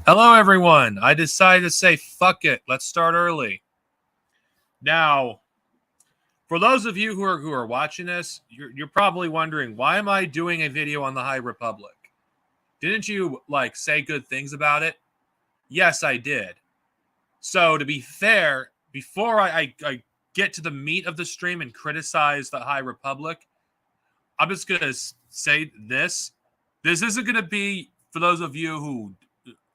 Hello, everyone. I decided to say, fuck it. Let's start early. Now, for those of you who are watching this, you're probably wondering, why am I doing a video on the High Republic? Didn't you, say good things about it? Yes, I did. So, to be fair, before I get to the meat of the stream and criticize the High Republic, I'm just going to say this. This isn't going to be, for those of you who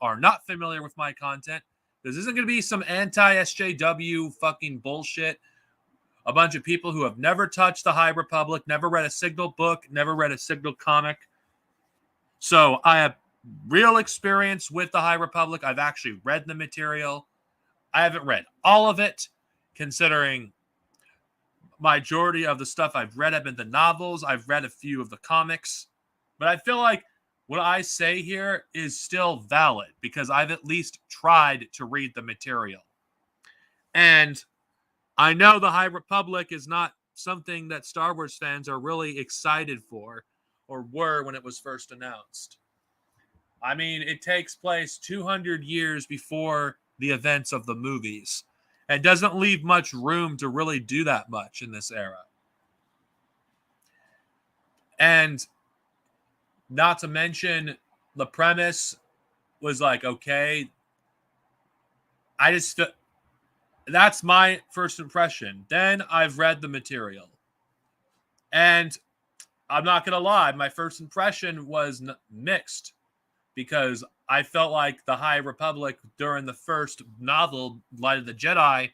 are not familiar with my content, this isn't going to be some anti-SJW fucking bullshit. A bunch of people who have never touched the High Republic, never read a single book, never read a single comic. So I have real experience with the High Republic. I've actually read the material. I haven't read all of it, considering majority of the stuff I've read have been the novels. I've read a few of the comics. But I feel like what I say here is still valid because I've at least tried to read the material. And I know the High Republic is not something that Star Wars fans are really excited for or were when it was first announced. I mean, it takes place 200 years before the events of the movies and doesn't leave much room to really do that much in this era. And not to mention, the premise was like, okay, that's my first impression. Then I've read the material. And I'm not going to lie, my first impression was mixed because I felt like the High Republic during the first novel, Light of the Jedi,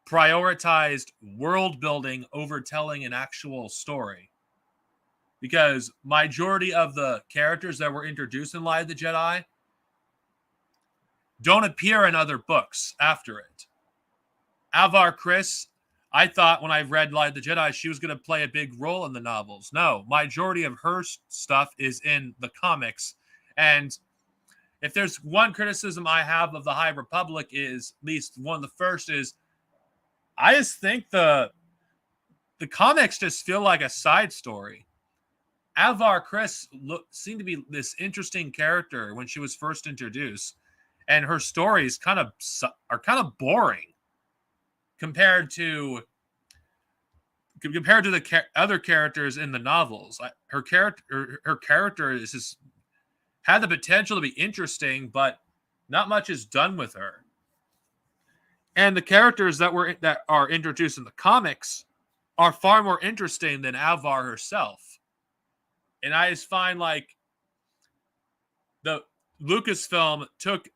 prioritized world building over telling an actual story. Because majority of the characters that were introduced in Light of the Jedi don't appear in other books after it. Avar Kriss, I thought when I read Light of the Jedi, she was going to play a big role in the novels. No, majority of her stuff is in the comics. And if there's one criticism I have of the High Republic, is at least one of the first is, I just think the comics just feel like a side story. Avar Kriss seemed to be this interesting character when she was first introduced, and her stories are kind of boring compared to the other characters in the novels. Her character is just had the potential to be interesting, but not much is done with her. And the characters that are introduced in the comics are far more interesting than Avar herself. And I just find like the Lucasfilm took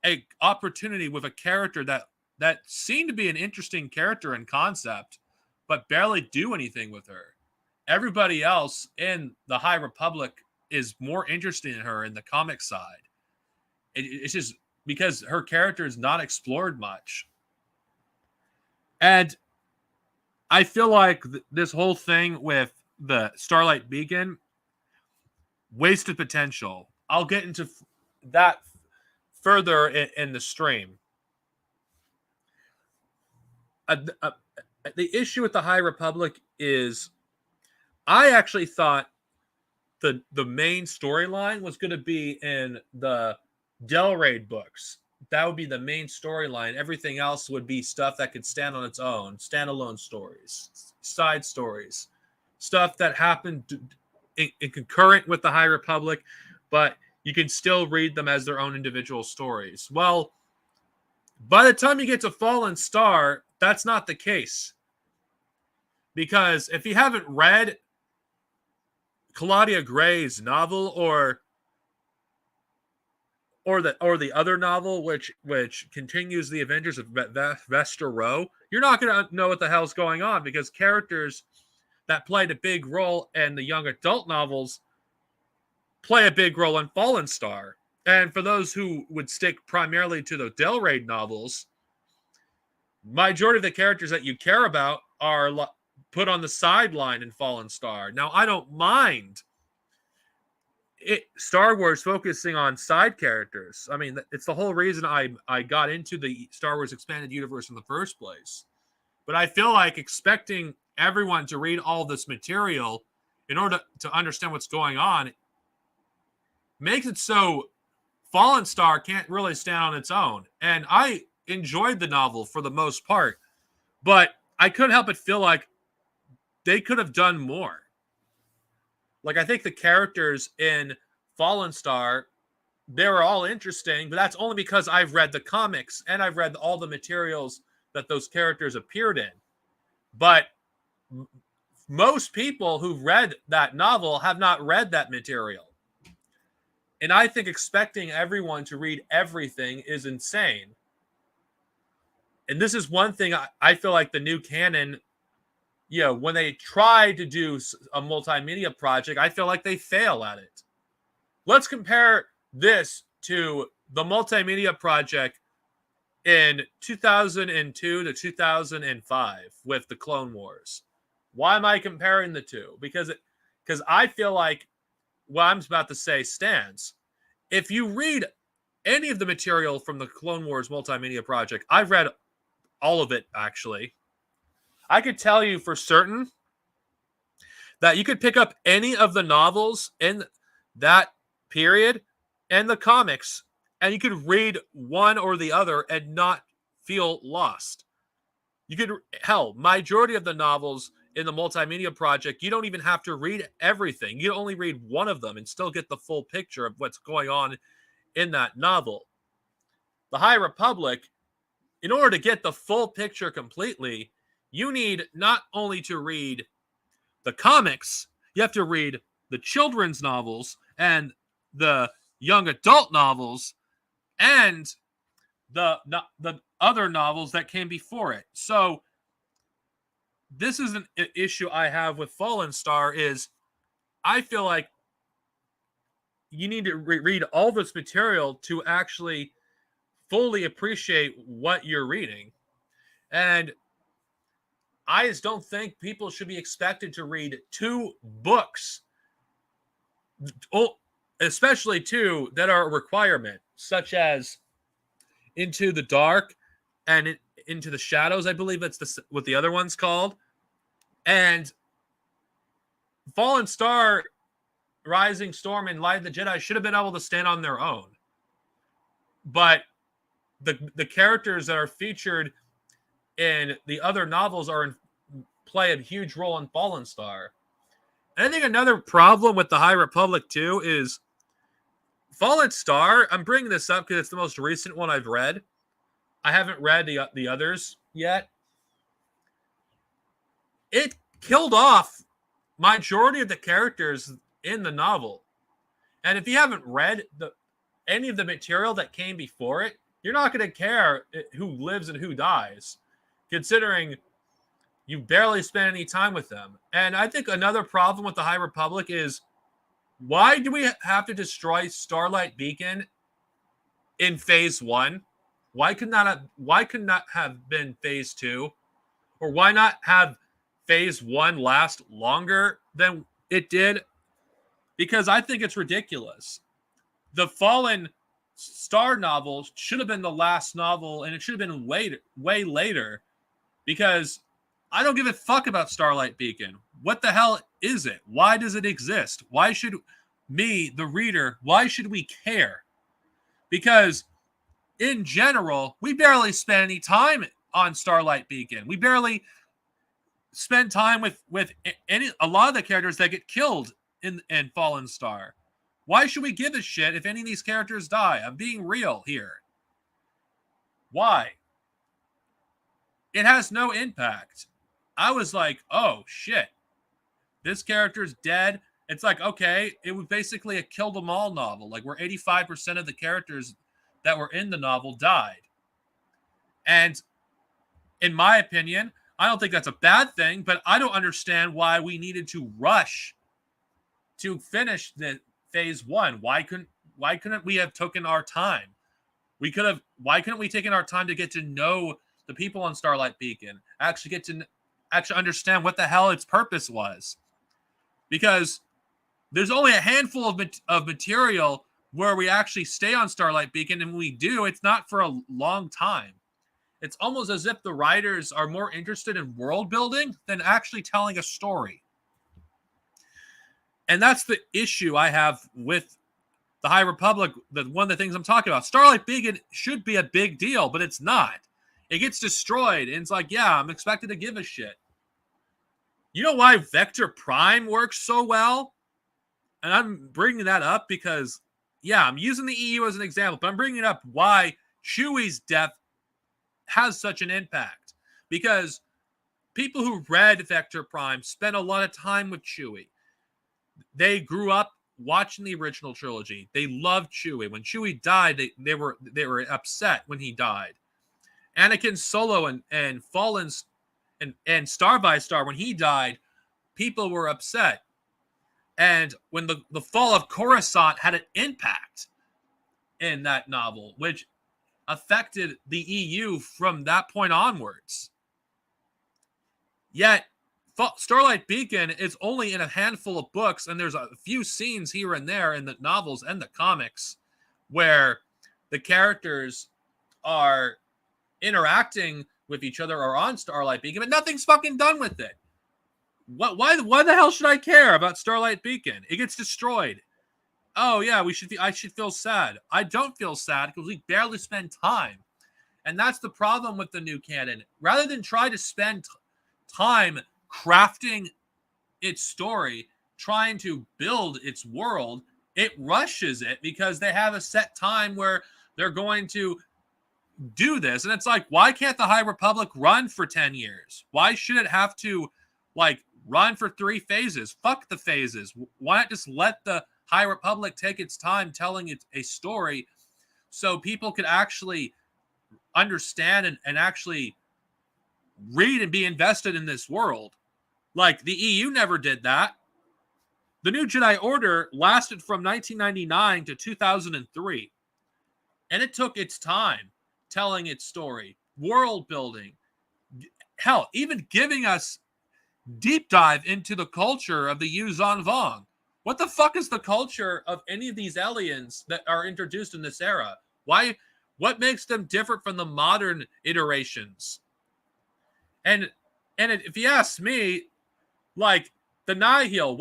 a opportunity with a character that seemed to be an interesting character in concept, but barely do anything with her. Everybody else in the High Republic is more interesting in her in the comic side. It's just because her character is not explored much. And I feel like this whole thing with the Starlight Beacon wasted potential. I'll get into that further in the stream. The issue with the High Republic is I actually thought the main storyline was going to be in the Del Raid books. That would be the main storyline. Everything else would be stuff that could stand on its own, standalone stories, side stories, stuff that happened in concurrent with the High Republic, but you can still read them as their own individual stories. Well, by the time you get to Fallen Star, that's not the case. Because if you haven't read Claudia Gray's novel or the other novel which continues the adventures of Vester Row, you're not going to know what the hell's going on, because characters that played a big role in the young adult novels play a big role in Fallen Star. And for those who would stick primarily to the Del Raid novels, majority of the characters that you care about are put on the sideline in Fallen Star. Now, I don't mind Star Wars focusing on side characters. I mean, it's the whole reason I got into the Star Wars expanded universe in the first place. But I feel like expecting everyone to read all this material in order to understand what's going on makes it so Fallen Star can't really stand on its own. And I enjoyed the novel for the most part, but I couldn't help but feel like they could have done more. Like, I think the characters in Fallen Star, they were all interesting, but that's only because I've read the comics and I've read all the materials that those characters appeared in. But most people who've read that novel have not read that material. And I think expecting everyone to read everything is insane. And this is one thing I feel like the new canon, when they try to do a multimedia project, I feel like they fail at it. Let's compare this to the multimedia project in 2002 to 2005 with the Clone Wars. Why am I comparing the two? Because I feel like what I'm about to say stands. If you read any of the material from the Clone Wars multimedia project, I've read all of it, actually. I could tell you for certain that you could pick up any of the novels in that period and the comics, and you could read one or the other and not feel lost. You could, majority of the novels in the multimedia project, you don't even have to read everything. You only read one of them and still get the full picture of what's going on in that novel. The High Republic, in order to get the full picture completely, you need not only to read the comics, you have to read the children's novels and the young adult novels and the other novels that came before it. So this is an issue I have with Fallen Star is I feel like you need to read all this material to actually fully appreciate what you're reading. And I just don't think people should be expected to read 2 books, especially 2 that are a requirement, such as Into the Dark and Into the Shadows. I believe that's what the other one's called. And Fallen Star, Rising Storm, and Light of the Jedi should have been able to stand on their own. But the characters that are featured in the other novels play a huge role in Fallen Star. And I think another problem with the High Republic too is Fallen Star. I'm bringing this up because it's the most recent one I've read. I haven't read the others yet. It killed off majority of the characters in the novel. And if you haven't read any of the material that came before it, you're not going to care who lives and who dies, considering you barely spend any time with them. And I think another problem with the High Republic is, why do we have to destroy Starlight Beacon in Phase 1? Why could not have been Phase 2? Or why not have Phase 1 last longer than it did? Because I think it's ridiculous. The Fallen Star novel should have been the last novel, and it should have been way later, because I don't give a fuck about Starlight Beacon. What the hell is it? Why does it exist? Why should me, the reader, why should we care? Because in general, we barely spend any time on Starlight Beacon. We barely spend time with a lot of the characters that get killed in Fallen Star. Why should we give a shit if any of these characters die? I'm being real here. Why? It has no impact. I was like, oh shit, this character's dead. It's like, okay, it was basically a kill them all novel, like where 85% of the characters that were in the novel died. And in my opinion, I don't think that's a bad thing, but I don't understand why we needed to rush to finish the Phase 1. Why couldn't we have taken our time? Why couldn't we taken our time to get to know the people on Starlight Beacon? Actually understand what the hell its purpose was. Because there's only a handful of material where we actually stay on Starlight Beacon, and when we do, it's not for a long time. It's almost as if the writers are more interested in world building than actually telling a story. And that's the issue I have with the High Republic, one of the things I'm talking about. Starlight Beacon should be a big deal, but it's not. It gets destroyed, and it's like, yeah, I'm expected to give a shit. You know why Vector Prime works so well? And I'm bringing that up because, yeah, I'm using the EU as an example, but I'm bringing up why Chewie's death has such an impact. Because people who read Vector Prime spent a lot of time with Chewie. They grew up watching the original trilogy. They loved Chewie. When Chewie died, they were upset when he died. Anakin Solo and Fallen's and Star by Star, when he died, people were upset. And when the fall of Coruscant had an impact in that novel, which affected the EU from that point onwards. Yet, Starlight Beacon is only in a handful of books, and there's a few scenes here and there in the novels and the comics where the characters are interacting with each other or on Starlight Beacon, but nothing's fucking done with it. Why the hell should I care about Starlight Beacon? It gets destroyed. Oh yeah, I should feel sad. I don't feel sad because we barely spend time. And that's the problem with the new canon. Rather than try to spend time crafting its story, trying to build its world, it rushes it because they have a set time where they're going to do this. And it's like, why can't the High Republic run for 10 years? Why should it have to run for 3 phases? Fuck the phases. Why not just let the High Republic take its time telling it a story so people could actually understand and actually read and be invested in this world? Like, the EU never did that. The New Jedi Order lasted from 1999 to 2003. And it took its time telling its story, world building, hell, even giving us deep dive into the culture of the Yuuzhan Vong. What the fuck is the culture of any of these aliens that are introduced in this era? What makes them different from the modern iterations? And if you ask me, like, the Nihil,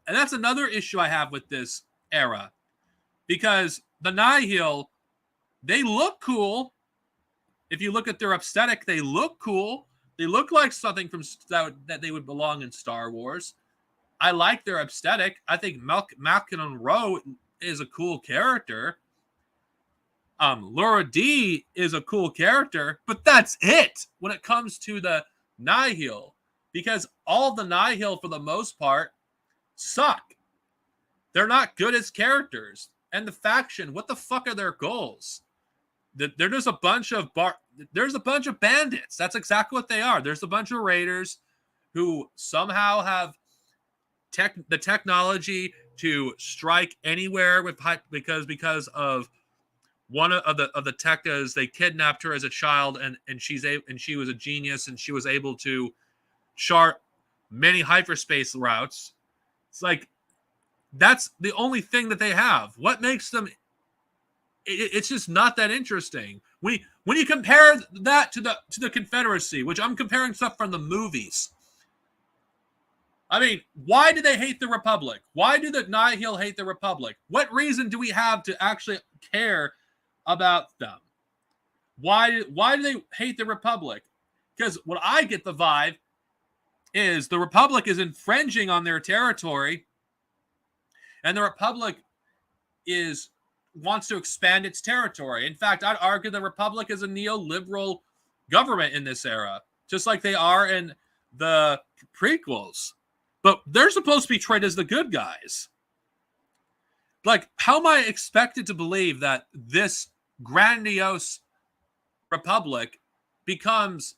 and that's another issue I have with this era. Because the Nihil, they look cool. If you look at their aesthetic, they look cool. They look like something that they would belong in Star Wars. I like their aesthetic. I think Malkin Rowe is a cool character. Laura D is a cool character, but that's it when it comes to the Nihil. Because all the Nihil, for the most part, suck. They're not good as characters. And the faction, what the fuck are their goals? They're just a bunch of bandits. That's exactly what they are. There's a bunch of raiders who somehow have the technology to strike anywhere because of one of the Tekkas. They kidnapped her as a child, and she was a genius, and she was able to chart many hyperspace routes. It's like, that's the only thing that they have. What makes them? It's just not that interesting. When you compare that to the Confederacy, which I'm comparing stuff from the movies. I mean, why do they hate the Republic? Why do the Nihil hate the Republic? What reason do we have to actually care about them? Why do they hate the Republic? Because what I get the vibe is the Republic is infringing on their territory, and the Republic wants to expand its territory. In fact, I'd argue the Republic is a neoliberal government in this era, just like they are in the prequels. But they're supposed to be treated as the good guys. Like, how am I expected to believe that this grandiose Republic becomes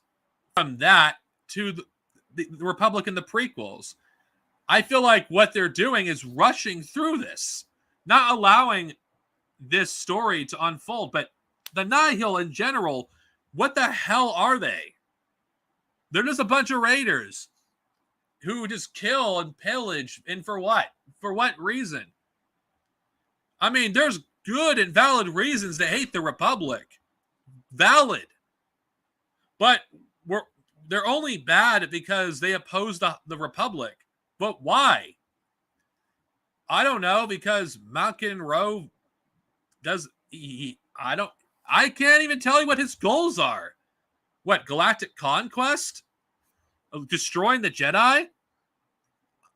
from that to the Republic in the prequels? I feel like what they're doing is rushing through this, not allowing this story to unfold. But the Nihil in general, what the hell are they? They're just a bunch of raiders who just kill and pillage, and for what? For what reason? I mean, there's good and valid reasons to hate the Republic. Valid. But they're only bad because they oppose the Republic. But why? I don't know, because Malkin Rowe does I can't even tell you what his goals are. What, galactic conquest? Destroying the Jedi?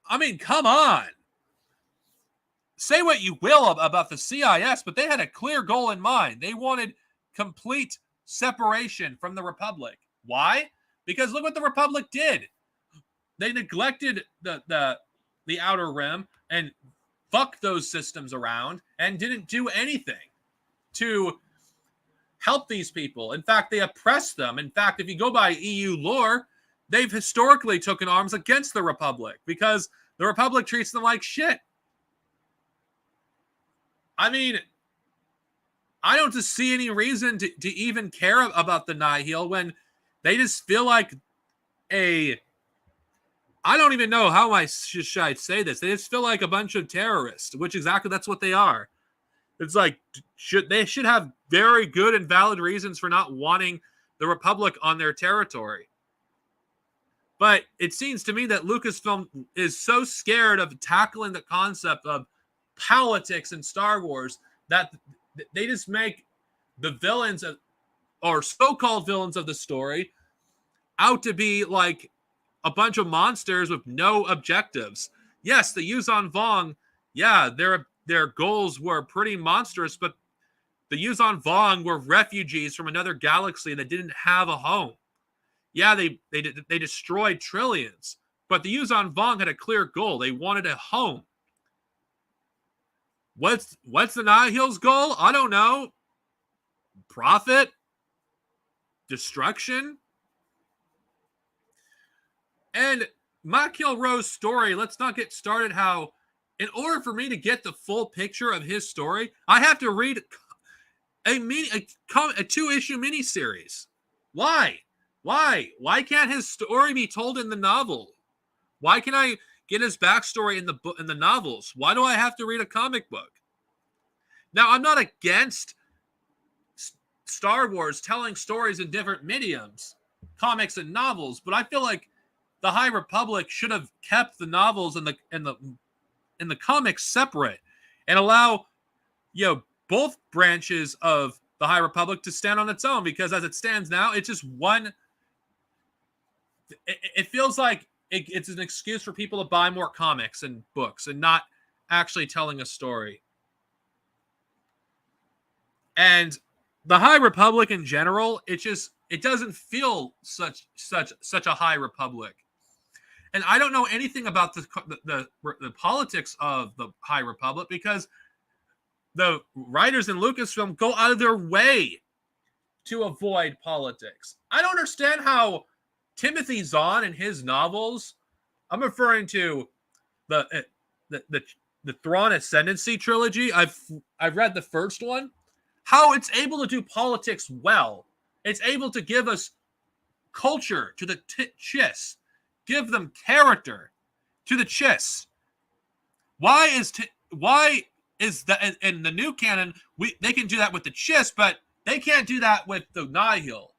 I mean, come on. Say what you will about the CIS, but they had a clear goal in mind. They wanted complete separation from the Republic. Why? Because look what the Republic did. They neglected the Outer Rim and fucked those systems around and didn't do anything to help these people. In fact, they oppressed them. In fact, if you go by EU lore, they've historically taken arms against the Republic because the Republic treats them like shit. I mean, I don't just see any reason to even care about the Nihil when they just feel like I don't even know how should I say this. They just feel like a bunch of terrorists, which exactly that's what they are. It's like they should have very good and valid reasons for not wanting the Republic on their territory. But it seems to me that Lucasfilm is so scared of tackling the concept of politics in Star Wars that they just make the villains or so-called villains of the story out to be like a bunch of monsters with no objectives. Yes, the Yuuzhan Vong, yeah, their goals were pretty monstrous, but the Yuuzhan Vong were refugees from another galaxy that didn't have a home. Yeah, they destroyed trillions, but the Yuuzhan Vong had a clear goal. They wanted a home. What's the Nihil's goal? I don't know. Profit? Destruction? And Malkin Rowe's story, let's not get started how, in order for me to get the full picture of his story, I have to read a 2-issue miniseries. Why? Why can't his story be told in the novel? Why can I get his backstory in the novels? Why do I have to read a comic book? Now, I'm not against Star Wars telling stories in different mediums, comics and novels, but I feel like the High Republic should have kept the novels and the comics separate and allow both branches of the High Republic to stand on its own, because as it stands now, it's just one. It feels like it's an excuse for people to buy more comics and books and not actually telling a story. And the High Republic in general, it doesn't feel such a High Republic. And I don't know anything about the politics of the High Republic because the writers in Lucasfilm go out of their way to avoid politics. I don't understand how Timothy Zahn in his novels, I'm referring to the Thrawn Ascendancy trilogy. I've read the first one. How it's able to do politics well. It's able to give us culture to the Chiss. Give them character to the Chiss. Why is that in the new canon? They can do that with the Chiss, but they can't do that with the Nihil.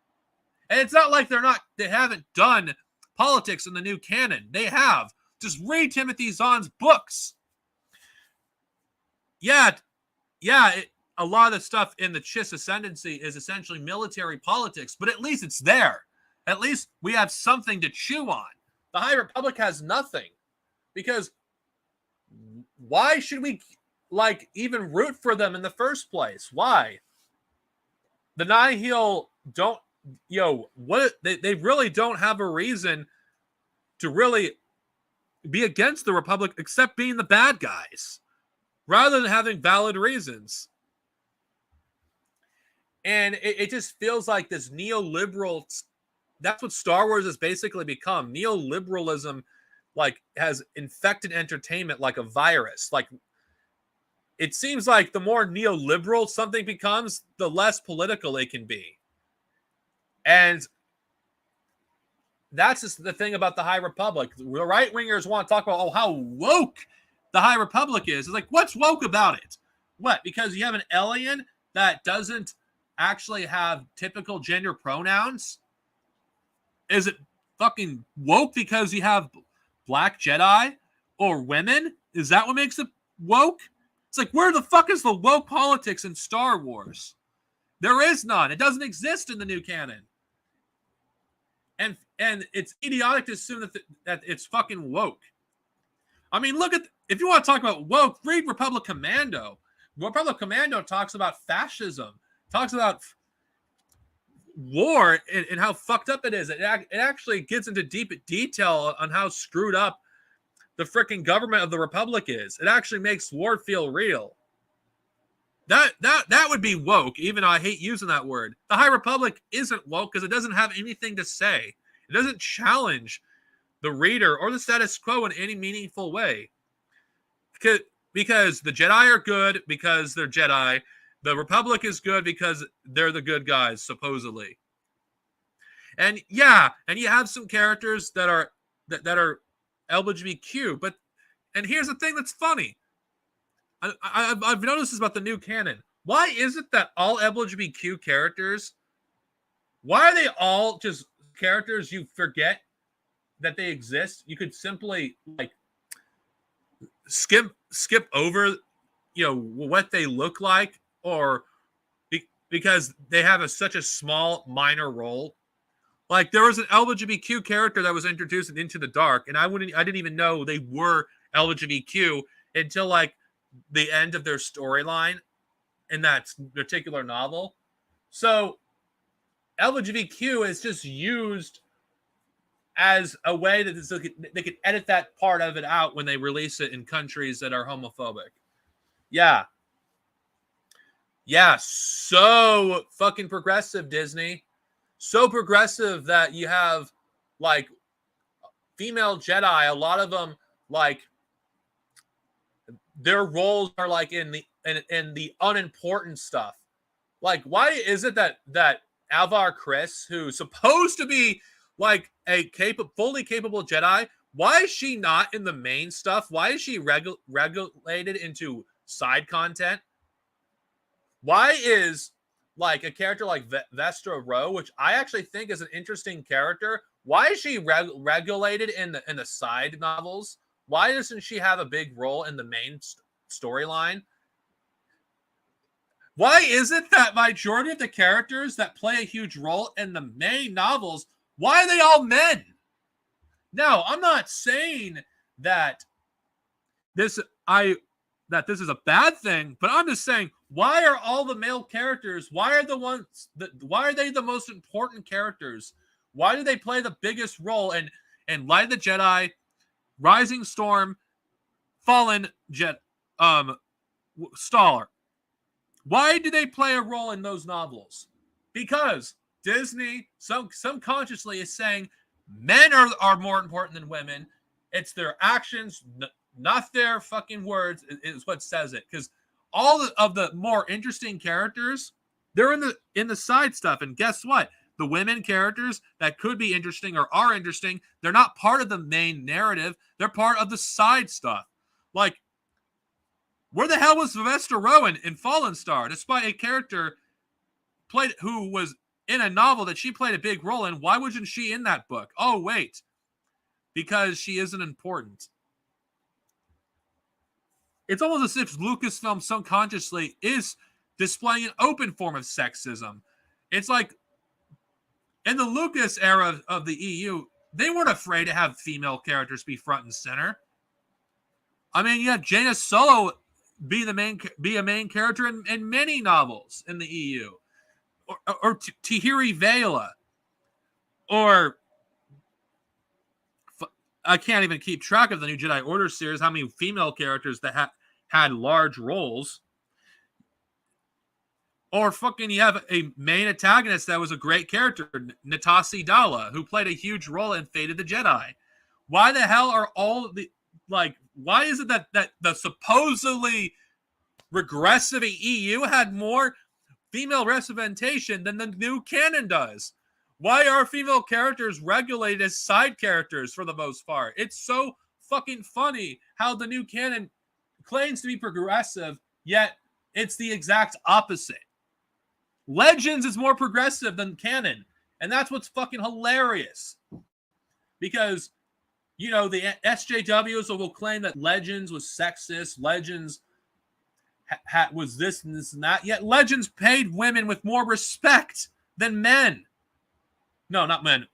And it's not like they haven't done politics in the new canon. They have. Just read Timothy Zahn's books. Yeah. A lot of the stuff in the Chiss Ascendancy is essentially military politics, but at least it's there. At least we have something to chew on. The High Republic has nothing. Because why should we even root for them in the first place? Why? The Nihil don't, they really don't have a reason to really be against the Republic except being the bad guys, rather than having valid reasons. And it just feels like this neoliberal, that's what Star Wars has basically become. Neoliberalism, has infected entertainment like a virus. It seems like the more neoliberal something becomes, the less political it can be. And that's just the thing about the High Republic. The right-wingers want to talk about, how woke the High Republic is. It's like, what's woke about it? What? Because you have an alien that doesn't actually have typical gender pronouns? Is it fucking woke because you have black Jedi or women? Is that what makes it woke? It's like, where the fuck is the woke politics in Star Wars? There is none. It doesn't exist in the new canon. And it's idiotic to assume that it's fucking woke. I mean, look at, if you want to talk about woke, read Republic Commando. Republic Commando talks about fascism, talks about war and how fucked up it is. It actually gets into deep detail on how screwed up the freaking government of the Republic is. It actually makes war feel real. That would be woke, even though I hate using that word. The High Republic isn't woke because it doesn't have anything to say. It doesn't challenge the reader or the status quo in any meaningful way. Because the Jedi are good because they're Jedi. The Republic is good because they're the good guys, supposedly. And yeah, and you have some characters that are LGBTQ, and here's the thing that's funny. I've noticed this about the new canon. Why is it that all LGBTQ characters, why are they all just characters you forget that they exist? You could simply like skip over, what they look like, or because they have such a small minor role. Like there was an LGBTQ character that was introduced in Into the Dark, and I didn't even know they were LGBTQ until like the end of their storyline in that particular novel. So LGBTQ is just used as a way that they could edit that part of it out when they release it in countries that are homophobic. Yeah, so fucking progressive, Disney. So progressive that you have like female Jedi, a lot of them like their roles are like in the unimportant stuff. Like, why is it that Alvar Chris, who's supposed to be like a fully capable Jedi, why is she not in the main stuff? Why is she regulated into side content? Why is like a character like Vestra Rowe, which I actually think is an interesting character, why is she regulated in the side novels? Why doesn't she have a big role in the main storyline? Why is it that majority of the characters that play a huge role in the main novels, why are they all men? Now, I'm not saying that this is a bad thing, but I'm just saying, why are all the male characters, why are they the most important characters? Why do they play the biggest role in Light of the Jedi, Rising Storm, Fallen Star? Why do they play a role in those novels? Because Disney, subconsciously, is saying men are more important than women. It's their actions, not their fucking words, is what says it. Because all of the more interesting characters, they're in the side stuff. And guess what? The women characters that could be interesting or are interesting, they're not part of the main narrative. They're part of the side stuff. Like, where the hell was Vestra Rowe in Fallen Star, despite a character who was in a novel that she played a big role in? Why wasn't she in that book? Oh, wait. Because she isn't important. It's almost as if Lucasfilm subconsciously is displaying an open form of sexism. It's like, in the Lucas era of the EU, they weren't afraid to have female characters be front and center. I mean, you have Jaina Solo be a main character in many novels in the EU, or Tahiri Vela, or I can't even keep track of the new Jedi Order series, how many female characters that had large roles. Or fucking you have a main antagonist that was a great character, Natasi Dala, who played a huge role in Fate of the Jedi. Why the hell are all the, like, why is it that the supposedly regressive EU had more female representation than the new canon does? Why are female characters regulated as side characters for the most part? It's so fucking funny how the new canon claims to be progressive, yet it's the exact opposite. Legends is more progressive than canon, and that's what's fucking hilarious. Because You know, the SJWs will claim that Legends was sexist, Legends was this and this and that, yet Legends paid women with more respect than men. No, not men.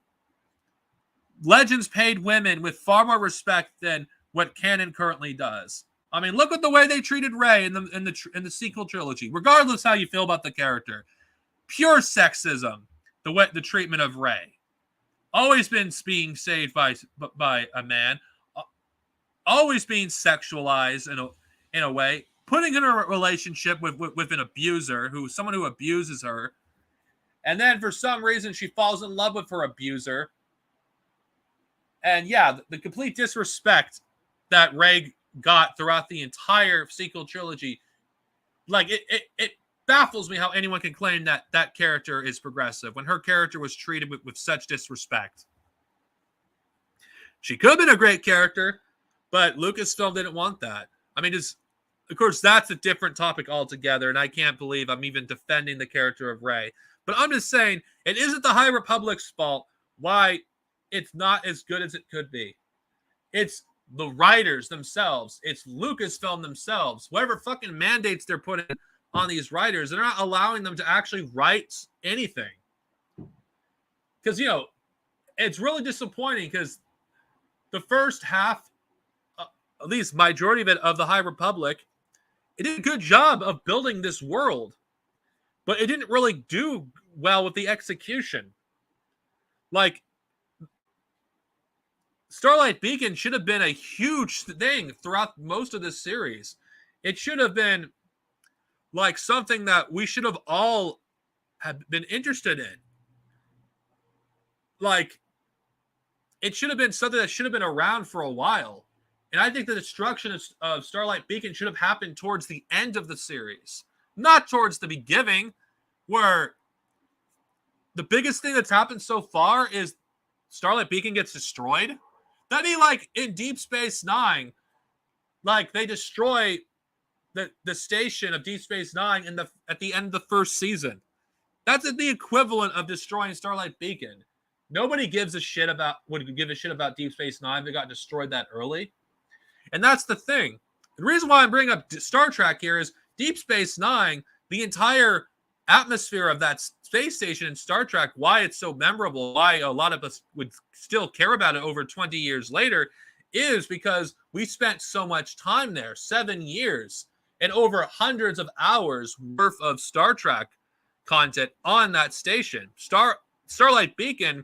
Legends paid women with far more respect than what canon currently does. I mean, look at the way they treated Rey in the sequel trilogy. Regardless how you feel about the character, pure sexism. The treatment of Rey, always been being saved by a man, always being sexualized in a way, putting in a relationship with an abuser, someone who abuses her, and then for some reason she falls in love with her abuser. And yeah, the complete disrespect that Rey got throughout the entire sequel trilogy, like it baffles me how anyone can claim that that character is progressive when her character was treated with such disrespect. She could have been a great character, but Lucasfilm didn't want that. I mean, of course, that's a different topic altogether, and I can't believe I'm even defending the character of Rey. But I'm just saying, it isn't the High Republic's fault why it's not as good as it could be. It's the writers themselves. It's Lucasfilm themselves. Whatever fucking mandates they're putting on these writers, they're not allowing them to actually write anything. Because, you know, it's really disappointing because the first half, at least majority of it, of the High Republic, it did a good job of building this world, but it didn't really do well with the execution. Like, Starlight Beacon should have been a huge thing throughout most of this series. It should have been like something that we should have all have been interested in. Like, it should have been something that should have been around for a while. And I think the destruction of Starlight Beacon should have happened towards the end of the series, not towards the beginning, where the biggest thing that's happened so far is Starlight Beacon gets destroyed. That'd be like in Deep Space Nine, like they destroy the station of Deep Space Nine at the end of the first season. That's the equivalent of destroying Starlight Beacon. Nobody would give a shit about Deep Space Nine. They got destroyed that early. And that's the thing. The reason why I'm bringing up Star Trek here is Deep Space Nine, the entire atmosphere of that space station in Star Trek, why it's so memorable, why a lot of us would still care about it over 20 years later, is because we spent so much time there, 7 years, and over hundreds of hours worth of Star Trek content on that station. Starlight Beacon,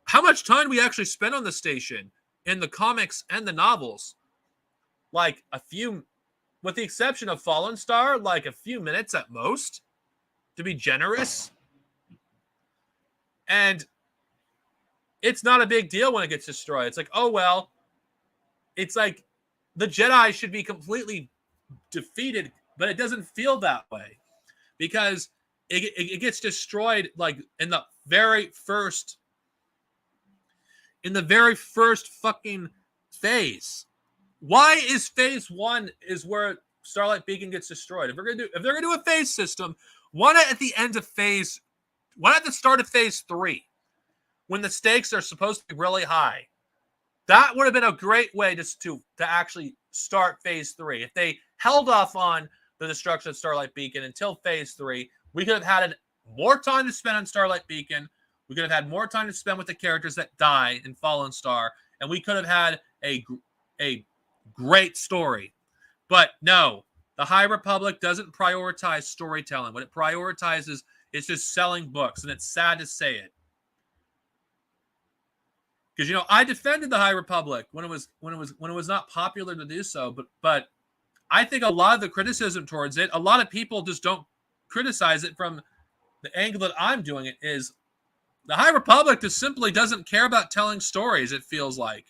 how much time we actually spent on the station in the comics and the novels? Like a few, with the exception of Fallen Star, like a few minutes at most, to be generous. And it's not a big deal when it gets destroyed. It's like, oh, well, it's like the Jedi should be completely defeated, but it doesn't feel that way because it gets destroyed like in the very first fucking phase. Why is phase 1 is where Starlight Beacon gets destroyed? If they're gonna do a phase system, why not at the start of phase 3, when the stakes are supposed to be really high? That would have been a great way to actually start phase 3. If they held off on the destruction of Starlight Beacon until phase 3, we could have had more time to spend on Starlight Beacon. We could have had more time to spend with the characters that die in Fallen Star, and we could have had a great story. But no, the High Republic doesn't prioritize storytelling. What it prioritizes is just selling books, and it's sad to say it. Because, you know, I defended the High Republic when it was not popular to do so, but I think a lot of the criticism towards it, a lot of people just don't criticize it from the angle that I'm doing it, is the High Republic just simply doesn't care about telling stories, it feels like.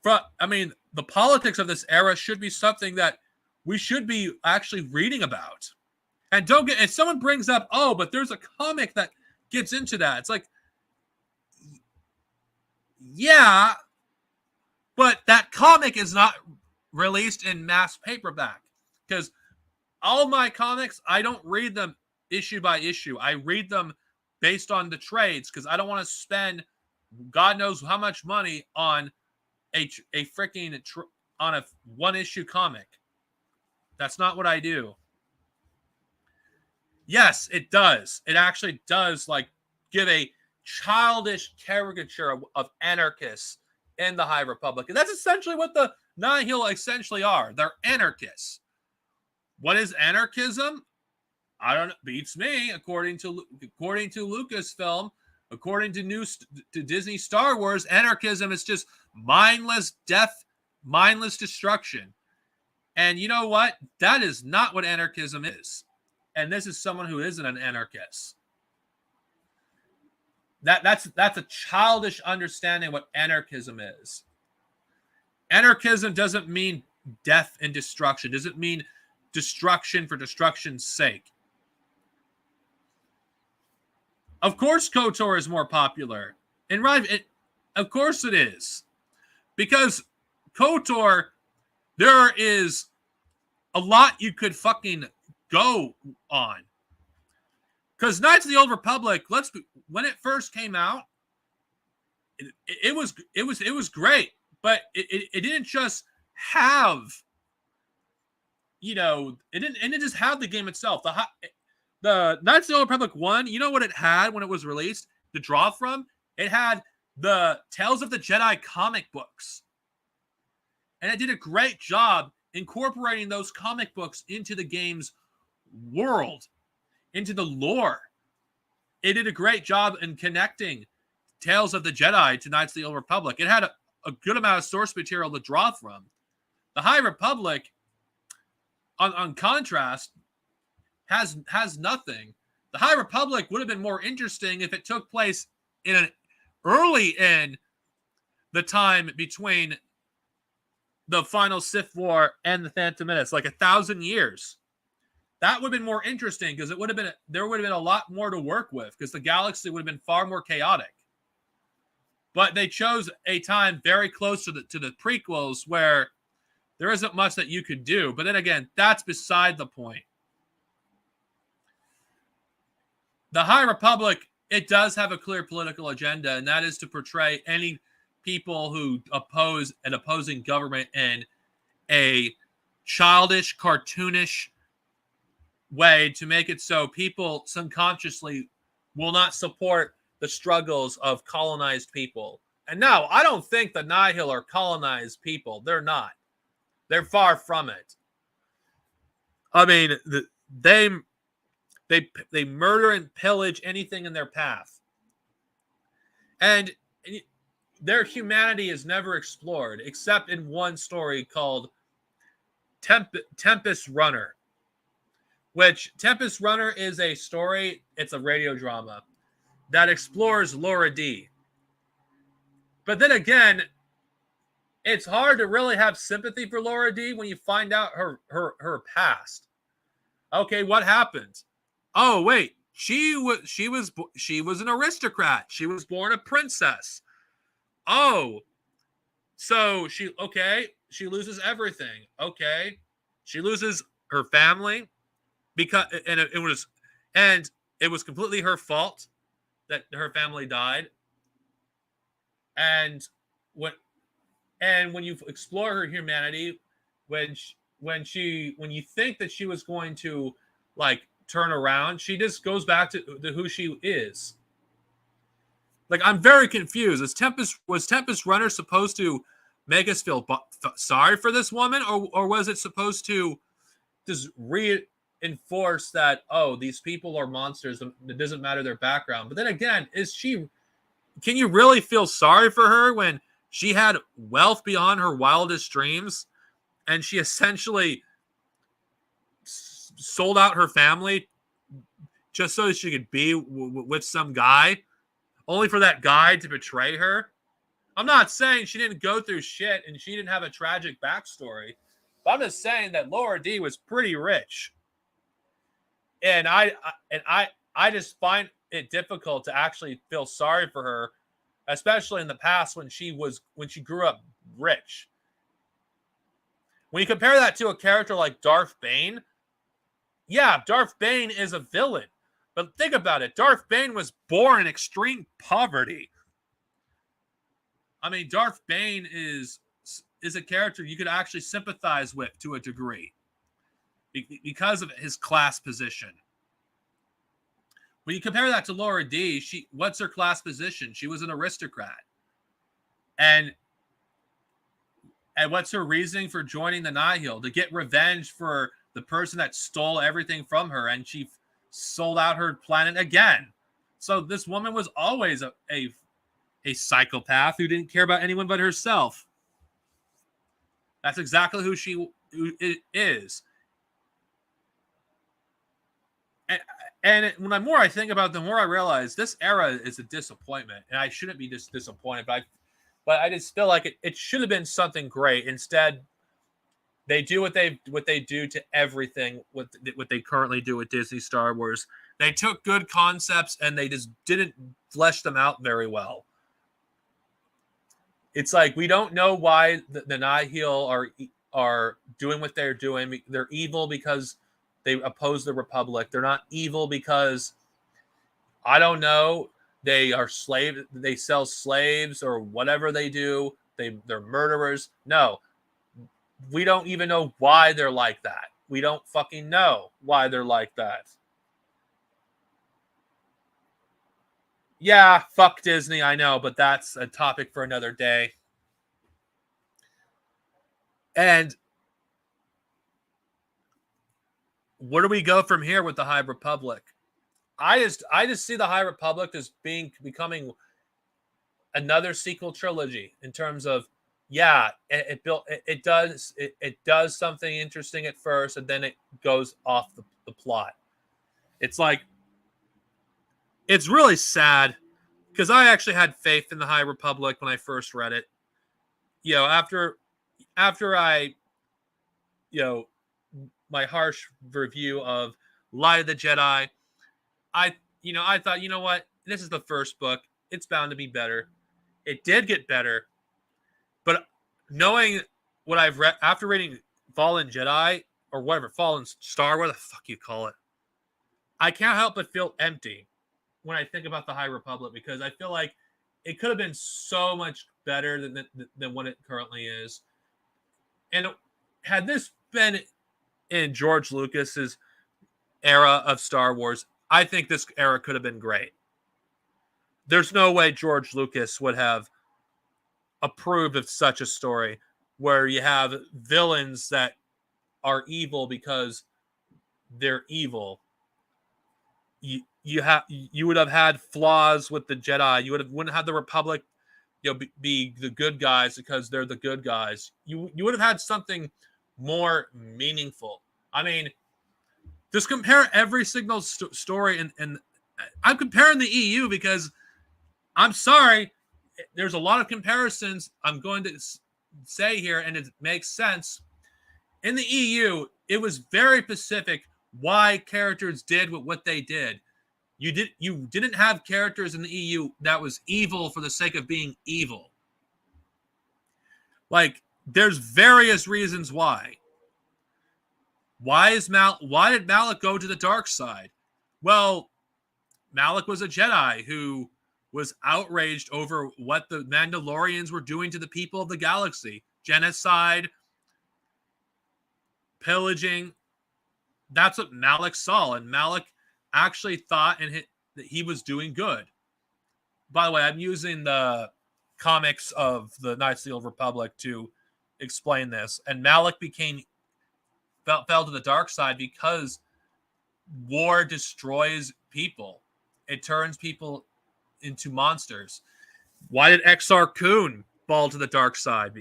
I mean, the politics of this era should be something that we should be actually reading about. And if someone brings up, oh, but there's a comic that gets into that. It's like, yeah, but that comic is not released in mass paperback. Because all my comics, I don't read them issue by issue. I read them based on the trades because I don't want to spend God knows how much money on a freaking on a one-issue comic. That's not what I do. Yes, it does. It actually does, like, give a childish caricature of anarchists in the High Republic. And that's essentially what the Nihil essentially are. They're anarchists. What is anarchism? I don't know. Beats me. According to Lucasfilm, according to Disney Star Wars, anarchism is just mindless death, mindless destruction. And you know what? That is not what anarchism is. And this is someone who isn't an anarchist. That's a childish understanding of what anarchism is. Anarchism doesn't mean death and destruction. It doesn't mean destruction for destruction's sake. Of course KOTOR is more popular. And of course it is. Because KOTOR, there is a lot you could fucking go on. Because Knights of the Old Republic, when it first came out, it was great, but it didn't just have, it didn't just have the game itself. The Knights of the Old Republic 1, you know what it had when it was released? To draw from? It had the Tales of the Jedi comic books. And it did a great job incorporating those comic books into the game's world, into the lore. It did a great job in connecting Tales of the Jedi to Knights of the Old Republic. It had a good amount of source material to draw from. The High Republic, on contrast, has nothing. The High Republic would have been more interesting if it took place early in the time between the final Sith War and the Phantom Menace, like 1,000 years. That would have been more interesting because there would have been a lot more to work with because the galaxy would have been far more chaotic. But they chose a time very close to the prequels where there isn't much that you could do. But then again, that's beside the point. The High Republic, it does have a clear political agenda, and that is to portray any people who oppose an opposing government in a childish, cartoonish way to make it so people subconsciously will not support the struggles of colonized people. And no, I don't think the Nihil are colonized people. They're not. They're far from it. I mean, they murder and pillage anything in their path. And their humanity is never explored, except in one story called Tempest Runner. Which, Tempest Runner is a story, it's a radio drama, that explores Laura D. But then again, it's hard to really have sympathy for Laura D when you find out her past. Okay, what happened? Oh, wait, she was an aristocrat. She was born a princess. Oh, so she loses everything. Okay, she loses her family. Because it was completely her fault that her family died. And when you explore her humanity, when you think that she was going to like turn around, she just goes back to who she is. Like, I'm very confused. Was Tempest Runner supposed to make us feel sorry for this woman, or was it supposed to just enforce that, oh, these people are monsters, it doesn't matter their background? But then again, can you really feel sorry for her when she had wealth beyond her wildest dreams and she essentially sold out her family just so she could be with some guy, only for that guy to betray her? I'm not saying she didn't go through shit and she didn't have a tragic backstory, but I'm just saying that Laura D was pretty rich. And I just find it difficult to actually feel sorry for her, especially in the past when she grew up rich. When you compare that to a character like Darth Bane, yeah, Darth Bane is a villain. But think about it. Darth Bane was born in extreme poverty. I mean, Darth Bane is a character you could actually sympathize with to a degree because of his class position. When you compare that to Laura D, what's her class position? She was an aristocrat. And what's her reasoning for joining the Nihil? To get revenge for the person that stole everything from her, and she sold out her planet again. So this woman was always a psychopath who didn't care about anyone but herself. That's exactly who she is. And when the more I think about it, the more I realize this era is a disappointment, and I shouldn't be disappointed. But I just feel like it should have been something great. Instead, they do what they do to everything. What they currently do with Disney Star Wars. They took good concepts and they just didn't flesh them out very well. It's like we don't know why the Nihil are doing what they're doing. They're evil because they oppose the Republic. They're not evil because, I don't know, they are they sell slaves or whatever they do. They're murderers. No, we don't even know why they're like that. We don't fucking know why they're like that. Yeah, fuck Disney, I know, but that's a topic for another day. And where do we go from here with the High Republic? I just see the High Republic as becoming another sequel trilogy in terms of, yeah, it does something interesting at first, and then it goes off the plot. It's like, it's really sad because I actually had faith in the High Republic when I first read it. You know, after I, my harsh review of Light of the Jedi, I thought, you know what? This is the first book. It's bound to be better. It did get better. But knowing what I've read after reading Fallen Jedi or whatever, Fallen Star, what the fuck you call it, I can't help but feel empty when I think about the High Republic, because I feel like it could have been so much better than what it currently is. And had this been in George Lucas's era of Star Wars, I think this era could have been great. There's no way George Lucas would have approved of such a story where you have villains that are evil because they're evil. You would have had flaws with the Jedi. You wouldn't have the Republic, be the good guys because they're the good guys. You would have had something more meaningful. I mean, just compare every single story, and I'm comparing the EU because I'm sorry, there's a lot of comparisons I'm going to say here, and it makes sense. In the EU, it was very specific why characters did what they did. You didn't have characters in the EU that was evil for the sake of being evil. Like, there's various reasons why. Why did Malik go to the dark side? Well, Malik was a Jedi who was outraged over what the Mandalorians were doing to the people of the galaxy. Genocide, pillaging. That's what Malik saw, and Malik actually thought that he was doing good. By the way, I'm using the comics of the Knights of the Old Republic to explain this. And Malik fell to the dark side because war destroys people. It turns people into monsters. Why did Exar Kun fall to the dark side?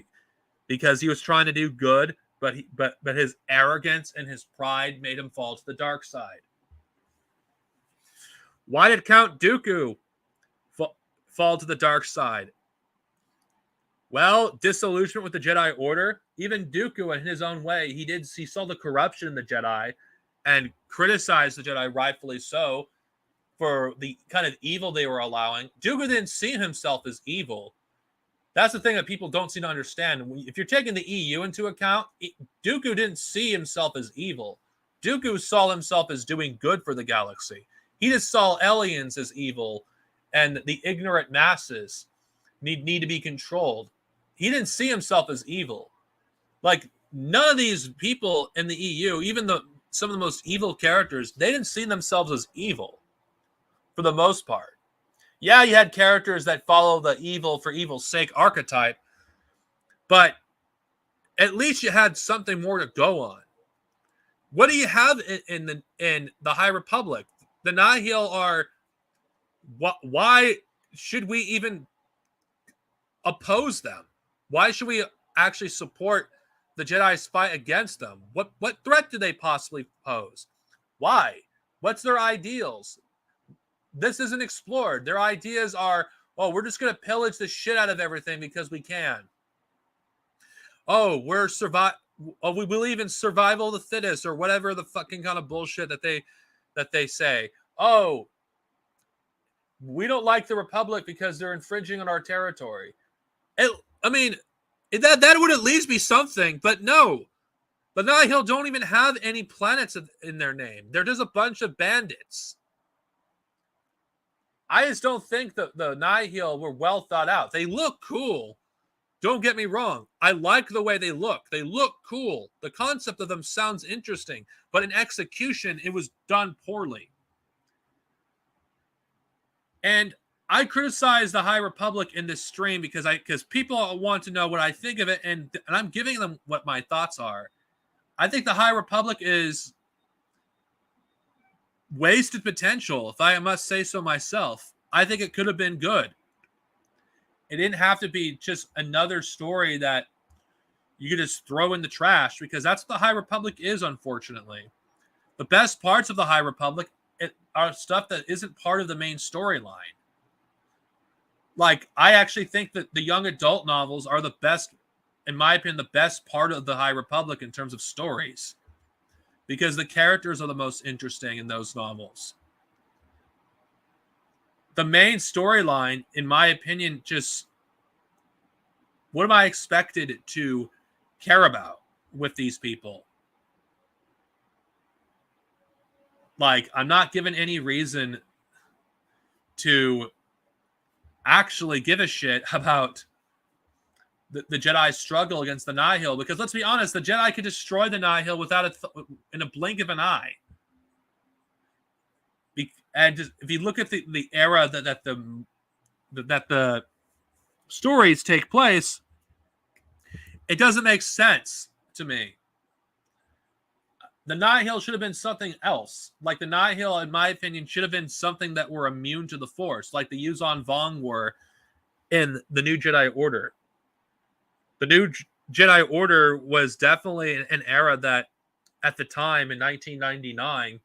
Because he was trying to do good, but his arrogance and his pride made him fall to the dark side. Why did Count Dooku fall to the dark side? Well, disillusionment with the Jedi Order. Even Dooku, in his own way, he saw the corruption in the Jedi and criticized the Jedi, rightfully so, for the kind of evil they were allowing. Dooku didn't see himself as evil. That's the thing that people don't seem to understand. If you're taking the EU into account, Dooku didn't see himself as evil. Dooku saw himself as doing good for the galaxy. He just saw aliens as evil and the ignorant masses. need to be controlled. He didn't see himself as evil. Like, none of these people in the EU, even some of the most evil characters, they didn't see themselves as evil for the most part. Yeah, you had characters that follow the evil for evil's sake archetype, but at least you had something more to go on. What do you have in the High Republic? The Nihil are why should we even oppose them? Why should we actually support the Jedi's fight against them? What threat do they possibly pose? Why? What's their ideals? This isn't explored. Their ideas are, oh, we're just going to pillage the shit out of everything because we can. Oh, we believe in survival of the fittest, or whatever the fucking kind of bullshit that they say. Oh, we don't like the Republic because they're infringing on our territory. I mean, that would at least be something, but no. The Nihil don't even have any planets in their name. They're just a bunch of bandits. I just don't think that the Nihil were well thought out. They look cool. Don't get me wrong. I like the way they look. They look cool. The concept of them sounds interesting, but in execution, it was done poorly. And I criticize the High Republic in this stream because people want to know what I think of it, and I'm giving them what my thoughts are. I think the High Republic is wasted potential, if I must say so myself. I think it could have been good. It didn't have to be just another story that you could just throw in the trash, because that's what the High Republic is, unfortunately. The best parts of the High Republic are stuff that isn't part of the main storyline. Like, I actually think that the young adult novels are the best, in my opinion, the best part of the High Republic in terms of stories, because the characters are the most interesting in those novels. The main storyline, in my opinion, just, what am I expected to care about with these people? Like, I'm not given any reason to actually give a shit about the Jedi's struggle against the Nihil, because let's be honest, the Jedi could destroy the Nihil without in a blink of an eye. And just, if you look at the era that the stories take place, it doesn't make sense to me. The Nihil should have been something else. Like, the Nihil, in my opinion, should have been something that were immune to the Force, like the Yuuzhan Vong were in the New Jedi Order. The New Jedi Order was definitely an era that, at the time in 1999,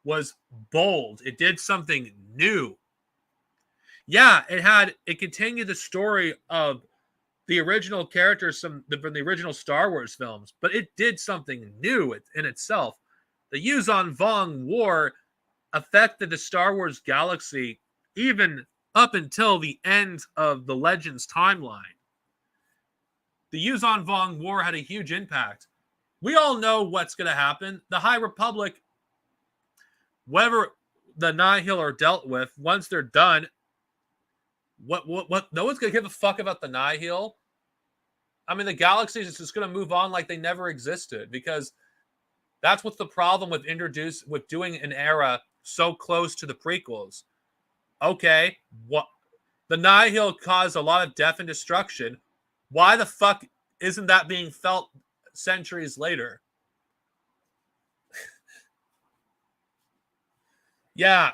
was bold. It did something new. Yeah, it continued the story of the original characters from the original Star Wars films, but it did something new in itself. The Yuuzhan Vong War affected the Star Wars galaxy even up until the end of the Legends timeline. The Yuuzhan Vong War had a huge impact. We all know what's going to happen. The High Republic, whatever the Nihil are dealt with, once they're done, what no one's going to give a fuck about the Nihil. I mean, the galaxy is just going to move on like they never existed, because that's what's the problem with doing an era so close to the prequels. Okay, the Nihil caused a lot of death and destruction. Why the fuck isn't that being felt centuries later? Yeah.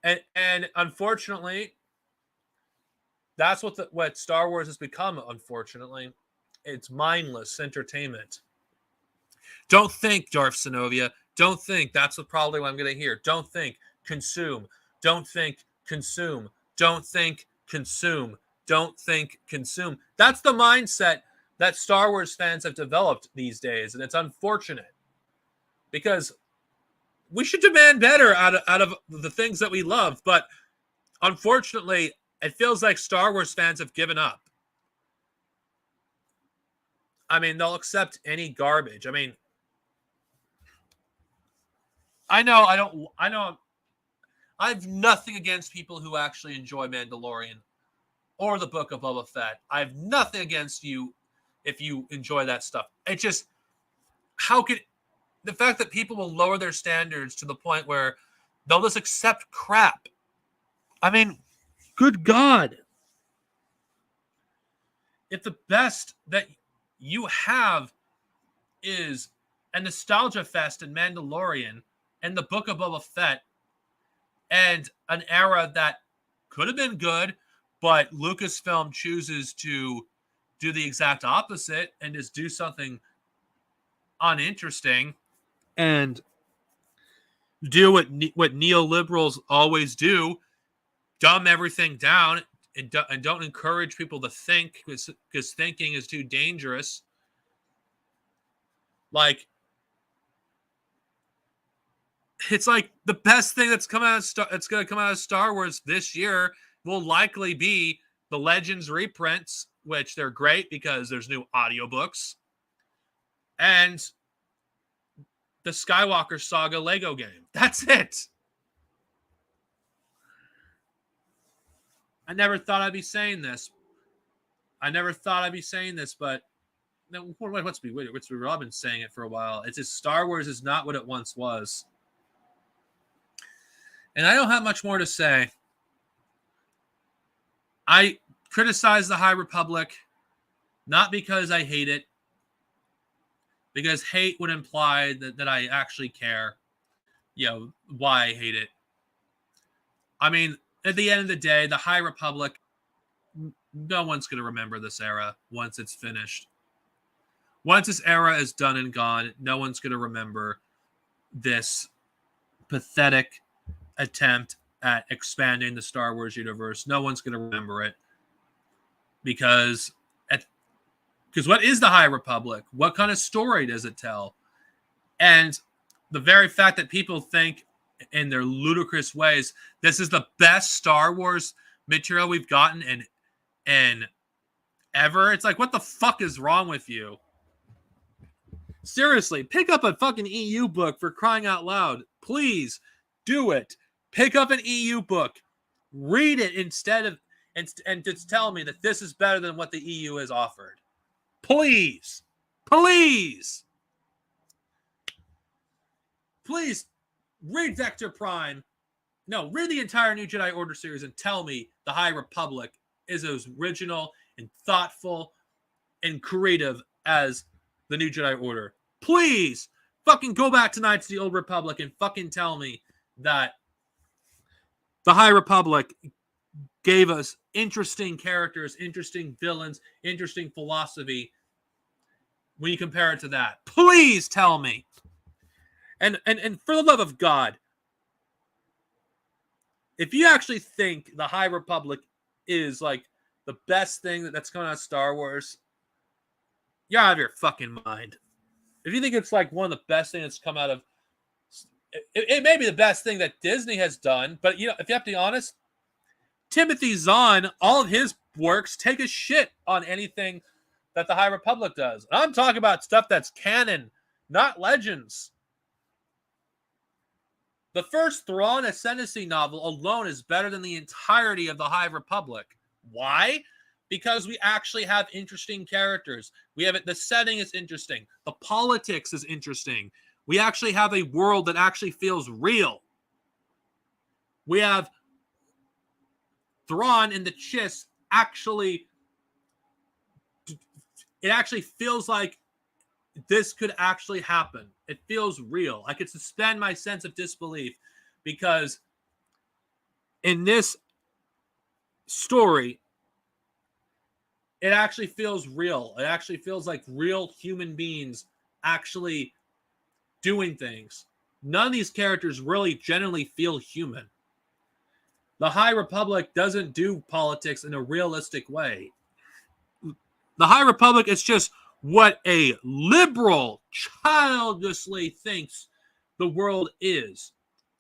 And unfortunately, that's what Star Wars has become, unfortunately. It's mindless entertainment. Don't think, Darth Sinovia. Don't think. That's probably what I'm going to hear. Don't think. Consume. Don't think. Consume. Don't think. Consume. Don't think. Consume. That's the mindset that Star Wars fans have developed these days, and it's unfortunate, because we should demand better out of the things that we love, but unfortunately, it feels like Star Wars fans have given up. I mean, they'll accept any garbage. I mean, I know I have nothing against people who actually enjoy Mandalorian. or the Book of Boba Fett. I have nothing against you if you enjoy that stuff. It just, how could the fact that people will lower their standards to the point where they'll just accept crap? I mean, good God. If the best that you have is a nostalgia fest in Mandalorian and the Book of Boba Fett and an era that could have been good, but Lucasfilm chooses to do the exact opposite and just do something uninteresting and do what neoliberals always do, dumb everything down and don't encourage people to think because thinking is too dangerous. Like, it's like the best thing that's going to come out of Star Wars this year will likely be the Legends reprints, which they're great because there's new audiobooks, and the Skywalker Saga Lego game. That's it. I never thought I'd be saying this. But no, what's be I've been saying it for a while. It's just Star Wars is not what it once was. And I don't have much more to say. I criticize the High Republic, not because I hate it, because hate would imply that I actually care, why I hate it. I mean, at the end of the day, the High Republic, no one's going to remember this era once it's finished. Once this era is done and gone, no one's going to remember this pathetic attempt at expanding the Star Wars universe. No one's going to remember it because what is the High Republic? What kind of story does it tell? And the very fact that people think in their ludicrous ways, this is the best Star Wars material we've gotten in ever. It's like, what the fuck is wrong with you? Seriously, pick up a fucking EU book, for crying out loud. Please do it. Pick up an EU book. Read it instead of and just tell me that this is better than what the EU has offered. Please. Please. Please read Vector Prime. No, read the entire New Jedi Order series and tell me the High Republic is as original and thoughtful and creative as the New Jedi Order. Please fucking go back to Knights of the Old Republic and fucking tell me that the High Republic gave us interesting characters, interesting villains, interesting philosophy when you compare it to that. Please tell me. And for the love of God, if you actually think the High Republic is like the best thing that's coming out of Star Wars, you're out of your fucking mind. If you think it's like one of the best things that's come out of, it may be the best thing that Disney has done, but if you have to be honest, Timothy Zahn, all of his works take a shit on anything that the High Republic does. I'm talking about stuff that's canon, not Legends. The first Thrawn Ascendancy novel alone is better than the entirety of the High Republic. Why? Because we actually have interesting characters. We have it. The setting is interesting. The politics is interesting. We actually have a world that actually feels real. We have Thrawn and the Chiss actually. It actually feels like this could actually happen. It feels real. I could suspend my sense of disbelief because in this story, it actually feels real. It actually feels like real human beings actually doing things. None of these characters really genuinely feel human. The High Republic doesn't do politics in a realistic way. The High Republic is just what a liberal childishly thinks the world is.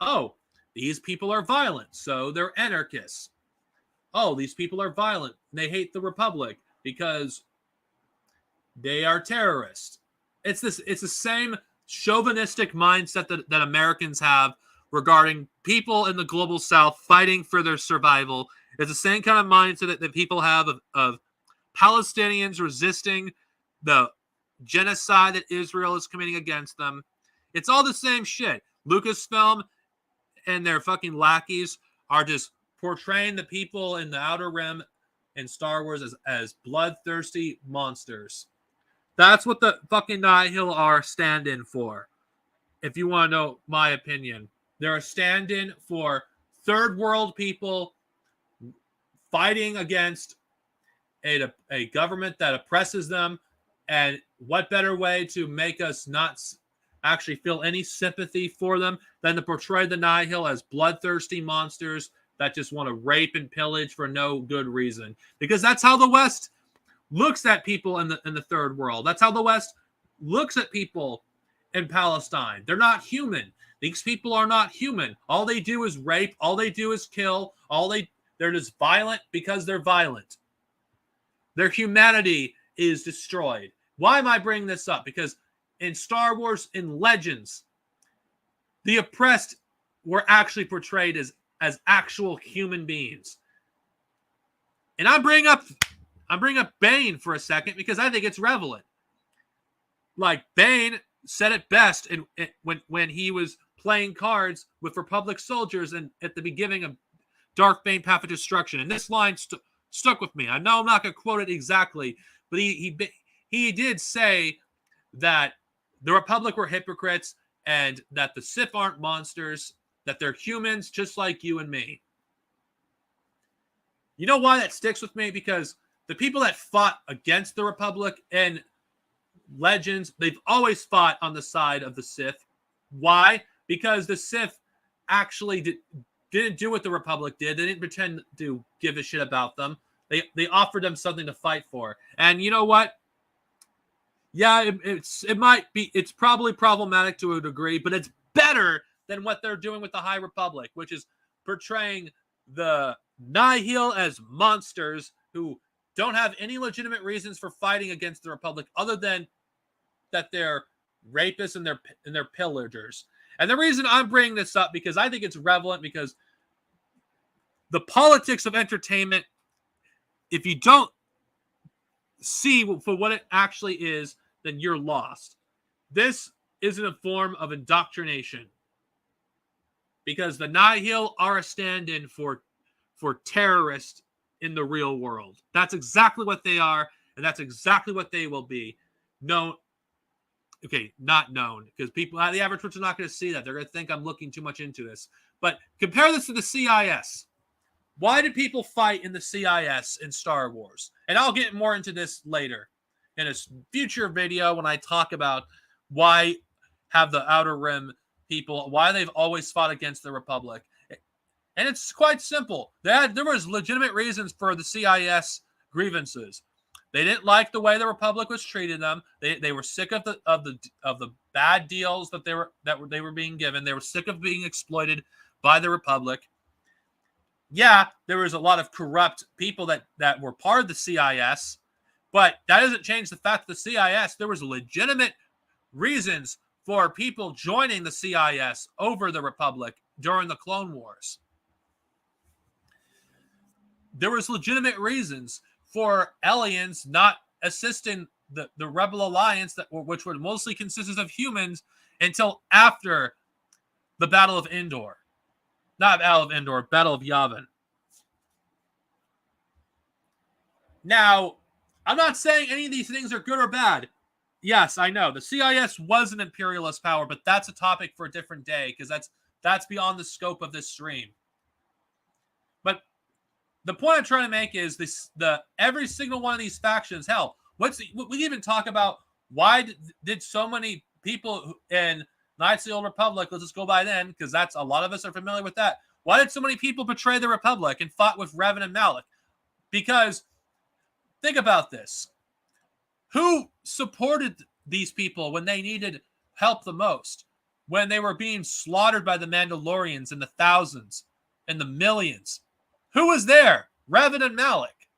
Oh, these people are violent, so they're anarchists. Oh, these people are violent. They hate the Republic because they are terrorists. It's the same chauvinistic mindset that Americans have regarding people in the global South fighting for their survival It's the same kind of mindset that people have of Palestinians resisting the genocide that Israel is committing against them. It's all the same shit. Lucasfilm and their fucking lackeys are just portraying the people in the Outer Rim in Star Wars as bloodthirsty monsters. That's what the fucking Nihil are stand-in for. If you want to know my opinion, they're a stand-in for third world people fighting against a government that oppresses them. And what better way to make us not actually feel any sympathy for them than to portray the Nihil as bloodthirsty monsters that just want to rape and pillage for no good reason. Because that's how the West looks at people in the third world. That's how the West looks at people in Palestine. They're not human. These people are not human. All they do is rape. All they do is kill. They're just violent because they're violent. Their humanity is destroyed. Why am I bringing this up? Because in Star Wars, in Legends, the oppressed were actually portrayed as actual human beings. And I'm bringing up Bane for a second because I think it's relevant. Like, Bane said it best when he was playing cards with Republic soldiers and at the beginning of Dark Bane Path of Destruction. And this line stuck with me. I know I'm not going to quote it exactly, but he did say that the Republic were hypocrites and that the Sith aren't monsters, that they're humans just like you and me. You know why that sticks with me? Because the people that fought against the Republic in Legends, they've always fought on the side of the Sith. Why? Because the Sith actually didn't do what the Republic did. They didn't pretend to give a shit about them. They offered them something to fight for. And you know what? Yeah, it's probably problematic to a degree, but it's better than what they're doing with the High Republic, which is portraying the Nihil as monsters who don't have any legitimate reasons for fighting against the Republic other than that they're rapists and they're pillagers. And the reason I'm bringing this up because I think it's relevant because the politics of entertainment, if you don't see for what it actually is, then you're lost. This isn't a form of indoctrination because the Nihil are a stand-in for terrorists in the real world. That's exactly what they are, and that's exactly what they will be. Not known, because people, the average person's not going to see that. They're going to think I'm looking too much into this. But compare this to the CIS. Why did people fight in the CIS in Star Wars? And I'll get more into this later in a future video when I talk about why have the Outer Rim people, why they've always fought against the Republic. And it's quite simple. There was legitimate reasons for the CIS grievances. They didn't like the way the Republic was treating them. They were sick of the bad deals that they were being given. They were sick of being exploited by the Republic. Yeah, there was a lot of corrupt people that were part of the CIS, but that doesn't change the fact that the CIS, there was legitimate reasons for people joining the CIS over the Republic during the Clone Wars. There was legitimate reasons for aliens not assisting the Rebel Alliance, which would mostly consist of humans, until after the Battle of Endor. Not Battle of Endor, Battle of Yavin. Now, I'm not saying any of these things are good or bad. Yes, I know. The CIS was an imperialist power, but that's a topic for a different day, because that's beyond the scope of this stream. But the point I'm trying to make is every single one of these factions, hell, we even talk about why did so many people in Knights of the Old Republic, let's just go by then, because that's a lot of us are familiar with that. Why did so many people betray the Republic and fought with Revan and Malak? Because, think about this. Who supported these people when they needed help the most? When they were being slaughtered by the Mandalorians in the thousands and the millions? Who was there? Revan and Malak.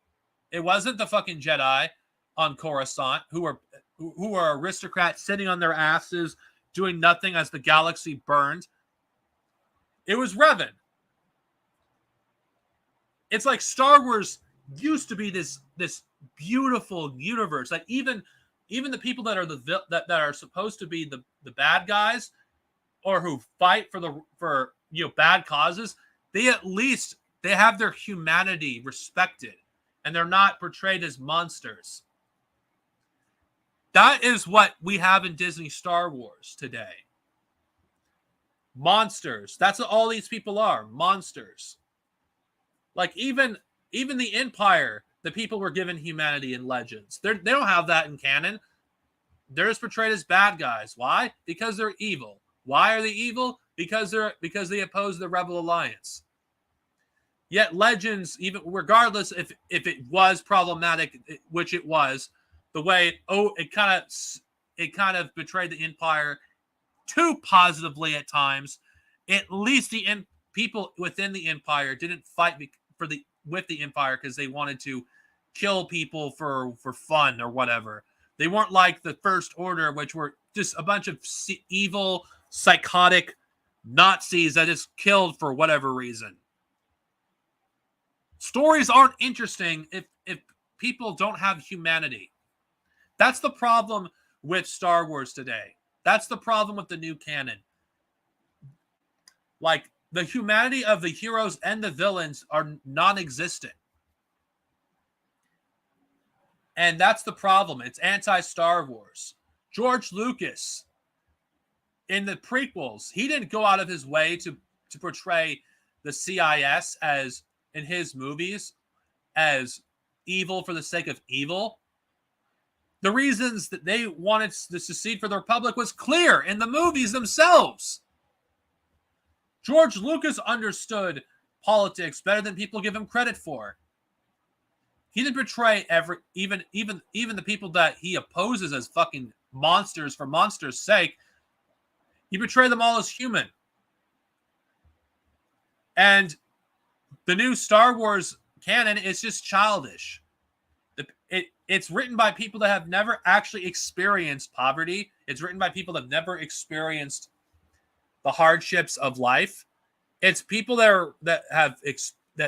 It wasn't the fucking Jedi on Coruscant who are aristocrats sitting on their asses doing nothing as the galaxy burned. It was Revan. it's like Star Wars used to be this beautiful universe. Like even the people that are that are supposed to be the bad guys, or who fight for bad causes, they at least they have their humanity respected, and they're not portrayed as monsters. That is what we have in Disney Star Wars today. Monsters. That's what all these people are. Monsters. Like even the Empire, the people were given humanity in Legends. They don't have that in canon. They're just portrayed as bad guys. Why? Because they're evil. Why are they evil? Because they oppose the Rebel Alliance. Yet Legends, even regardless if it was problematic, which it was, the way it kind of betrayed the Empire too positively at times. At least the people within the Empire didn't fight with the Empire because they wanted to kill people for fun or whatever. They weren't like the First Order, which were just a bunch of evil, psychotic Nazis that just killed for whatever reason. Stories aren't interesting if people don't have humanity. That's the problem with Star Wars today. That's the problem with the new canon. Like, the humanity of the heroes and the villains are non-existent. And that's the problem. It's anti-Star Wars. George Lucas, in the prequels, he didn't go out of his way to portray the CIS as, in his movies, as evil for the sake of evil. The reasons that they wanted to secede for the Republic was clear in the movies themselves. George Lucas understood politics better than people give him credit for. He didn't portray even the people that he opposes as fucking monsters for monsters' sake. He portrayed them all as human. And the new Star Wars canon is just childish. It's written by people that have never actually experienced poverty. It's written by people that have never experienced the hardships of life. It's people that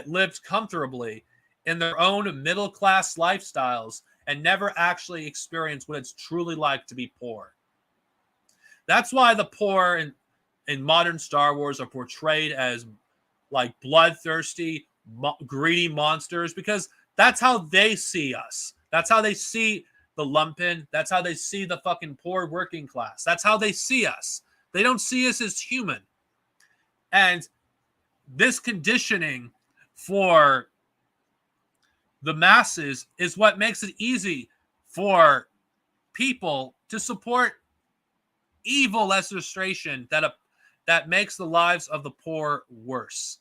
lived comfortably in their own middle-class lifestyles and never actually experienced what it's truly like to be poor. That's why the poor in modern Star Wars are portrayed as like bloodthirsty, greedy monsters, because that's how they see us. That's how they see the lumpen. That's how they see the fucking poor working class. That's how they see us. They don't see us as human. And this conditioning for the masses is what makes it easy for people to support evil legislation that makes the lives of the poor worse.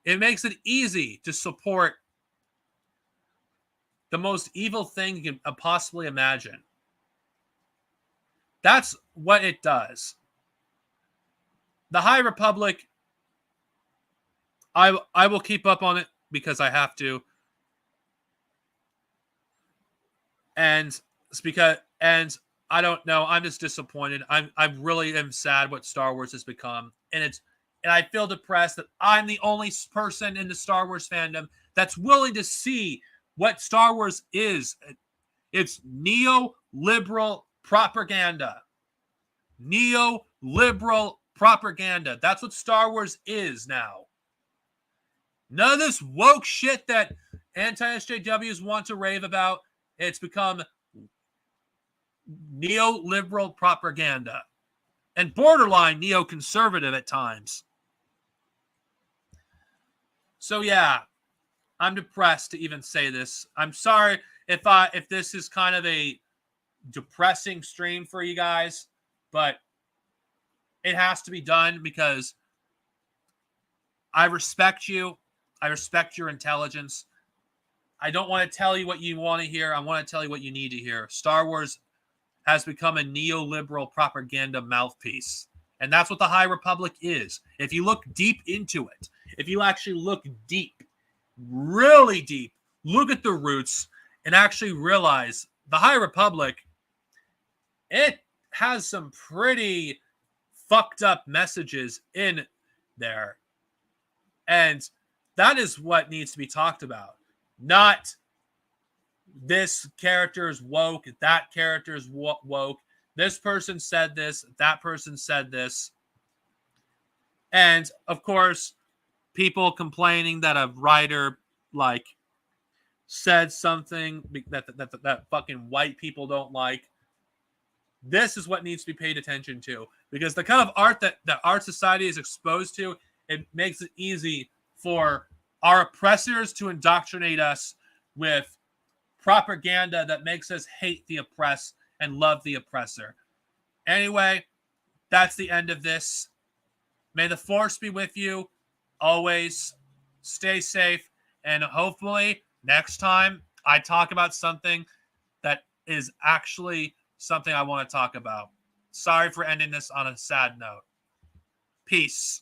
It makes it easy to support the most evil thing you can possibly imagine. That's what it does. The High Republic, I will keep up on it because I have to. And it's because, and I don't know, I'm just disappointed. I really am sad what Star Wars has become. And I feel depressed that I'm the only person in the Star Wars fandom that's willing to see what Star Wars is. It's neo-liberal propaganda. Neo-liberal propaganda. That's what Star Wars is now. None of this woke shit that anti-SJWs want to rave about. It's become neoliberal propaganda and borderline neoconservative at times. So yeah, I'm depressed to even say this. I'm sorry if this is kind of a depressing stream for you guys, but it has to be done because I respect you. I respect your intelligence. I don't want to tell you what you want to hear. I want to tell you what you need to hear. Star Wars has become a neoliberal propaganda mouthpiece. And that's what the High Republic is. If you look deep into it, if you actually look deep, really deep, look at the roots and actually realize the High Republic, it has some pretty fucked up messages in there. And That is what needs to be talked about. Not this character is woke, that character is woke, this person said this, that person said this. And of course, people complaining that a writer like said something that fucking white people don't like. This is what needs to be paid attention to, because the kind of art that our society is exposed to, it makes it easy for our oppressors to indoctrinate us with propaganda that makes us hate the oppressed and love the oppressor. Anyway, that's the end of this. May the force be with you always. Stay safe, and hopefully next time I talk about something that is actually something I want to talk about. Sorry for ending this on a sad note. Peace.